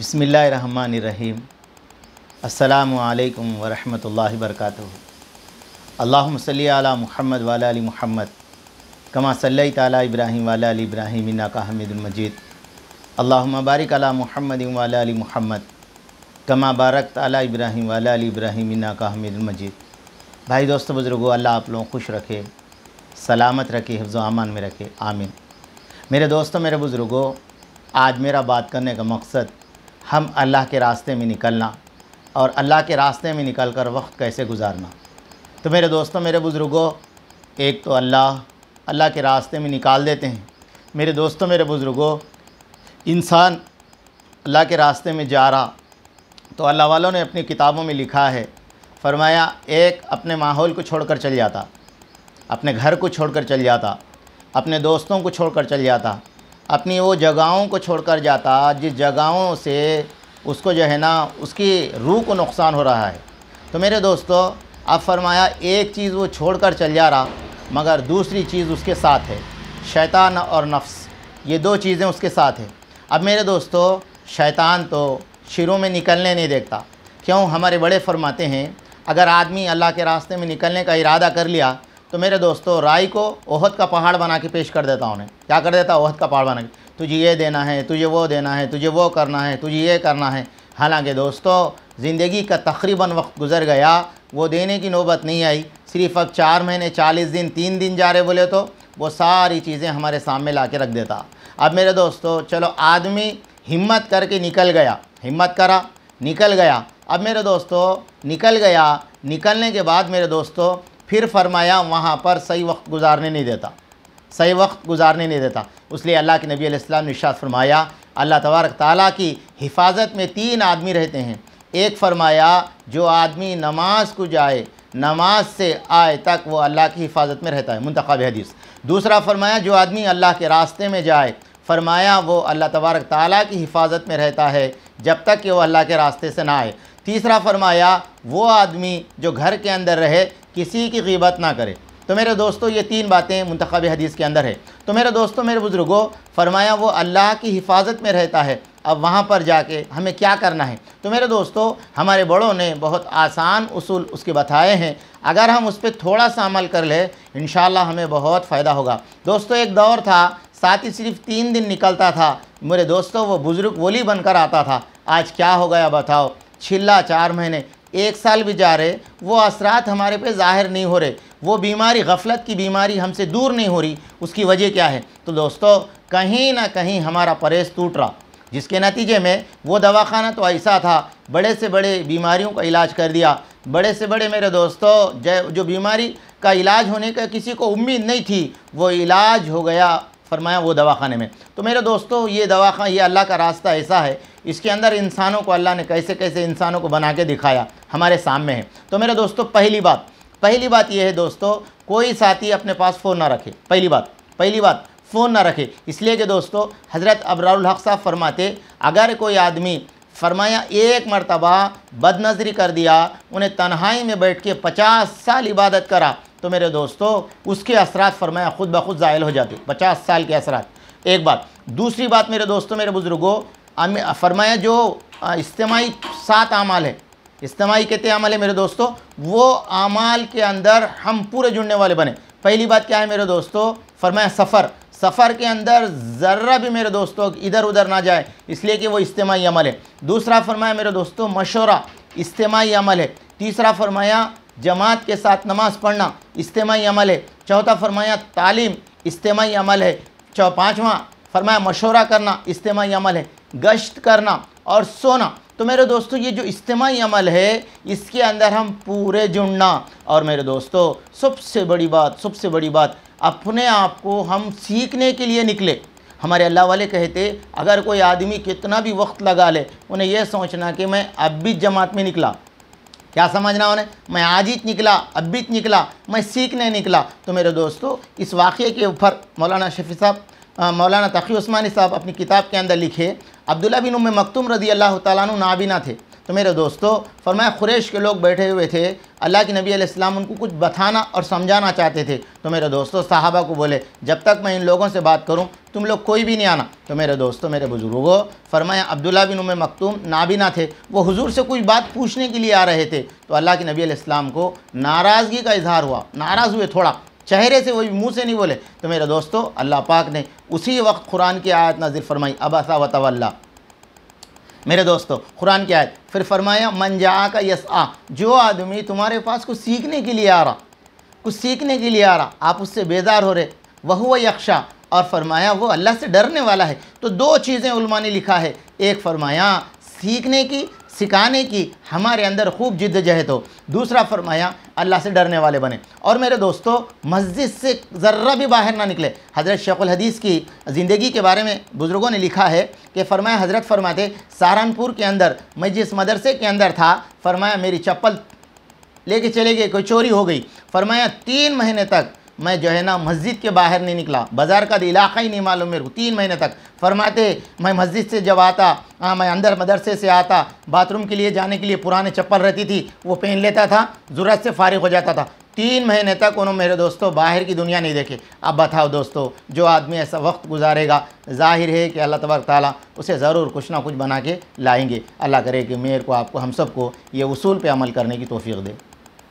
बिस्मिल्लाहिर्रहमानिर्रहीम। अस्सलामु अलैकुम वरहमतुल्लाहि वबरकातुहू। अल्लाहुम्मा सल्लि अला मुहम्मद व अला आलि मुहम्मद कमा सल्लैता अला इब्राहीम व अला आलि इब्राहीम इन्नका हमीदुल मजीद। अल्लाहुम्मा बारिक अला मुहम्मद व अला आलि मुहम्मद कमा बारकता अला इब्राहीम व अला आलि इब्राहीम इन्नका हमीदुल मजीद। भाई दोस्तों बुज़ुर्गों, अल्लाह आप लोगों को खुश रखे, सलामत रखे, हिफ्ज़ व अमान में रखे, आमीन। मेरे दोस्तों, मेरे बुज़ुर्गों, आज मेरा बात करने का मकसद हम अल्लाह के रास्ते में निकलना और अल्लाह के रास्ते में निकलकर वक्त कैसे गुजारना। तो मेरे दोस्तों, मेरे बुज़ुर्गों, एक तो अल्लाह के रास्ते में निकाल देते हैं। मेरे दोस्तों, मेरे बुज़ुर्गों, इंसान अल्लाह के रास्ते में जा रहा तो अल्लाह वालों ने अपनी किताबों में लिखा है, फरमाया एक अपने माहौल को छोड़कर चल जाता, अपने घर को छोड़कर चल जाता, अपने दोस्तों को छोड़कर चल जाता, अपनी वो जगहों को छोड़कर जाता जिस जगहों से उसको जो है ना उसकी रूह को नुकसान हो रहा है। तो मेरे दोस्तों, अब फरमाया एक चीज़ वो छोड़कर चल जा रहा मगर दूसरी चीज़ उसके साथ है, शैतान और नफ्स, ये दो चीज़ें उसके साथ है। अब मेरे दोस्तों, शैतान तो शुरू में निकलने नहीं देखता। क्यों? हमारे बड़े फरमाते हैं अगर आदमी अल्लाह के रास्ते में निकलने का इरादा कर लिया तो मेरे दोस्तों राई को ओहद का पहाड़ बना के पेश कर देता उन्हें। क्या कर देता? ओहद का पहाड़ बना के, तुझे ये देना है, तुझे वो देना है, तुझे वो करना है, तुझे ये करना है। हालांकि दोस्तों ज़िंदगी का तकरीबन वक्त गुजर गया, वो देने की नौबत नहीं आई। सिर्फ अब 4 महीने 40 दिन 3 दिन जा रहे बोले तो वो सारी चीज़ें हमारे सामने ला के रख देता। अब मेरे दोस्तों चलो, आदमी हिम्मत करके निकल गया, हिम्मत करा, निकल गया। अब मेरे दोस्तों निकल गया, निकलने के बाद मेरे दोस्तों फिर फरमाया वहाँ पर सही वक्त गुजारने नहीं देता, सही वक्त गुजारने नहीं देता। इसलिए अल्लाह के नबी अलैहिस्सलाम ने इरशाद फरमाया, अल्लाह तबारक ताला की हिफाजत में 3 आदमी रहते हैं। एक फरमाया जो आदमी नमाज को जाए, नमाज से आए तक वो अल्लाह की हिफाजत में रहता है, मुंतखब हदीस। दूसरा फरमाया जो आदमी अल्लाह के रास्ते में जाए, फरमाया वो अल्लाह तबारक ताला की हिफाजत में रहता है जब तक कि वो अल्लाह के रास्ते से ना आए। तीसरा फरमाया वो आदमी जो घर के अंदर रहे, किसी की ग़ीबत ना करे। तो मेरे दोस्तों ये 3 बातें मुंतखब हदीस के अंदर है। तो मेरे दोस्तों, मेरे बुज़ुर्गों, फरमाया वो अल्लाह की हिफाजत में रहता है। अब वहाँ पर जाके हमें क्या करना है? तो मेरे दोस्तों हमारे बड़ों ने बहुत आसान उसूल उसके बताए हैं, अगर हम उस पर थोड़ा सा अमल कर ले इंशाअल्लाह हमें बहुत फ़ायदा होगा। दोस्तों एक दौर था साथ ही सिर्फ 3 दिन निकलता था। मेरे दोस्तों वो बुज़ुर्ग वली बनकर आता था। आज क्या हो गया बताओ? छिल्ला 4 महीने 1 साल भी जा रहे, वो असरात हमारे पे ज़ाहिर नहीं हो रहे, वो बीमारी गफलत की बीमारी हमसे दूर नहीं हो रही। उसकी वजह क्या है? तो दोस्तों कहीं ना कहीं हमारा परहेज़ टूट रहा, जिसके नतीजे में वो दवाखाना तो ऐसा था, बड़े से बड़े बीमारियों का इलाज कर दिया, बड़े से बड़े मेरे दोस्तों जो बीमारी का इलाज होने का किसी को उम्मीद नहीं थी वो इलाज हो गया फरमाया वो दवाखाने में। तो मेरे दोस्तों ये दवाखाना, ये अल्लाह का रास्ता ऐसा है, इसके अंदर इंसानों को अल्लाह ने कैसे कैसे इंसानों को बना के दिखाया हमारे सामने है। तो मेरे दोस्तों पहली बात ये है दोस्तों, कोई साथी अपने पास फ़ोन ना रखे। पहली बात फ़ोन ना रखे, इसलिए कि दोस्तों हज़रत अबरारुल हक़ साहब फरमाते अगर कोई आदमी फरमाया 1 मरतबा बदनज़री कर दिया, उन्हें तन्हाई में बैठ के 50 साल इबादत करा तो मेरे दोस्तों उसके असरात फरमाया ख़ुद ब खुद ज़ायल हो जाते, 50 साल के असरात। एक बात। दूसरी बात मेरे दोस्तों, मेरे बुज़ुर्गों, फरमाया जो इज्तिमाई 7 आमाल है, इज्तिमाई कहते अमल है मेरे दोस्तों, वो आमाल के अंदर हम पूरे जुड़ने वाले बने। पहली बात क्या है मेरे दोस्तों? फरमाया सफ़र के अंदर ज़र्रा भी मेरे दोस्तों इधर उधर ना जाए, इसलिए कि वो इज्तिमाई अमल है। दूसरा फरमाया मेरे दोस्तों मशवरा, इज्तिमाई अमल है। तीसरा फरमाया जमात के साथ नमाज़ पढ़ना, इज्तिमाई अमल है। चौथा फरमाया तालीम, इज्तिमाई अमल है। पाँचवा फरमाया मशवरा करना, इज्तिमाई अमल है। गश्त करना और सोना। तो मेरे दोस्तों ये जो इज्तिमाई अमल है इसके अंदर हम पूरे जुड़ना। और मेरे दोस्तों सबसे बड़ी बात अपने आप को हम सीखने के लिए निकले। हमारे अल्लाह वाले कहते अगर कोई आदमी कितना भी वक्त लगा ले, उन्हें यह सोचना कि मैं अब भी जमात में निकला, क्या समझना उन्हें, मैं आज ही निकला, अब भी निकला, मैं सीखने निकला। तो मेरे दोस्तों इस वाक़े के ऊपर मौलाना शफ़ी साहब, मौलाना तक़ी उस्मानी साहब अपनी किताब के अंदर लिखे, अब्दुल्ला बिन उम्मे मक्तूम रज़ी अल्लाह तआला अन्हु नाबीना थे। तो तो मेरे दोस्तों फरमाया कुरैश के लोग बैठे हुए थे, अल्लाह के नबी अलैहिस्सलाम उनको कुछ बताना और समझाना चाहते थे। तो मेरे दोस्तों सहाबा को बोले जब तक मैं इन लोगों से बात करूं तुम लोग कोई भी नहीं आना। तो मेरे दोस्तों मेरे बुजुर्गों फरमाया अब्दुल्ला बिन उम्मे मक्तूम नाबीना थे, वो हुजूर से कुछ बात पूछने के लिए आ रहे थे। तो अल्लाह के नबी अलैहिस्सलाम को नाराज़गी का इजहार हुआ, नाराज़ हुए थोड़ा, चेहरे से, वही मुंह से नहीं बोले। तो मेरे दोस्तों अल्लाह पाक ने उसी वक्त कुरान की आयत नाज़िल फरमाई अबसा व तवल्ला। मेरे दोस्तों कुरान की आयत फिर फरमाया मन जा का यसआ, जो आदमी तुम्हारे पास कुछ सीखने के लिए आ रहा, कुछ सीखने के लिए आ रहा, आप उससे बेजार हो रहे, वह हुआ यख्शा, और फरमाया वो अल्लाह से डरने वाला है। तो दो चीज़ें उलमा ने लिखा है, एक फरमाया सीखने की, सिखाने की हमारे अंदर खूब जिद्दजहद हो, दूसरा फरमाया अल्लाह से डरने वाले बने। और मेरे दोस्तों मस्जिद से ज़र्रा भी बाहर ना निकले। हज़रत शेखुल हदीस की ज़िंदगी के बारे में बुज़ुर्गों ने लिखा है कि फरमाया हज़रत फरमाते सहारनपुर के अंदर मैं जिस मदरसे के अंदर था, फरमाया मेरी चप्पल लेके चले गए, कोई चोरी हो गई। फरमाया 3 महीने तक मैं जो है ना मस्जिद के बाहर नहीं निकला, बाज़ार का इलाका ही नहीं मालूम मेरे को 3 महीने तक। फरमाते मैं मस्जिद से जब आता, मैं अंदर मदरसे से आता, बाथरूम के लिए जाने के लिए पुराने चप्पल रहती थी वो पहन लेता था, ज़रूरत से फारिग हो जाता था। 3 महीने तक उन्होंने मेरे दोस्तों बाहर की दुनिया नहीं देखे। अब बताओ दोस्तों जो आदमी ऐसा वक्त गुजारेगा ज़ाहिर है कि अल्लाह तबारक ताला उसे ज़रूर कुछ ना कुछ बना के लाएंगे। अल्लाह करे कि मेरे को, आपको, हम सबको ये उसूल पे अमल करने की तौफीक दे।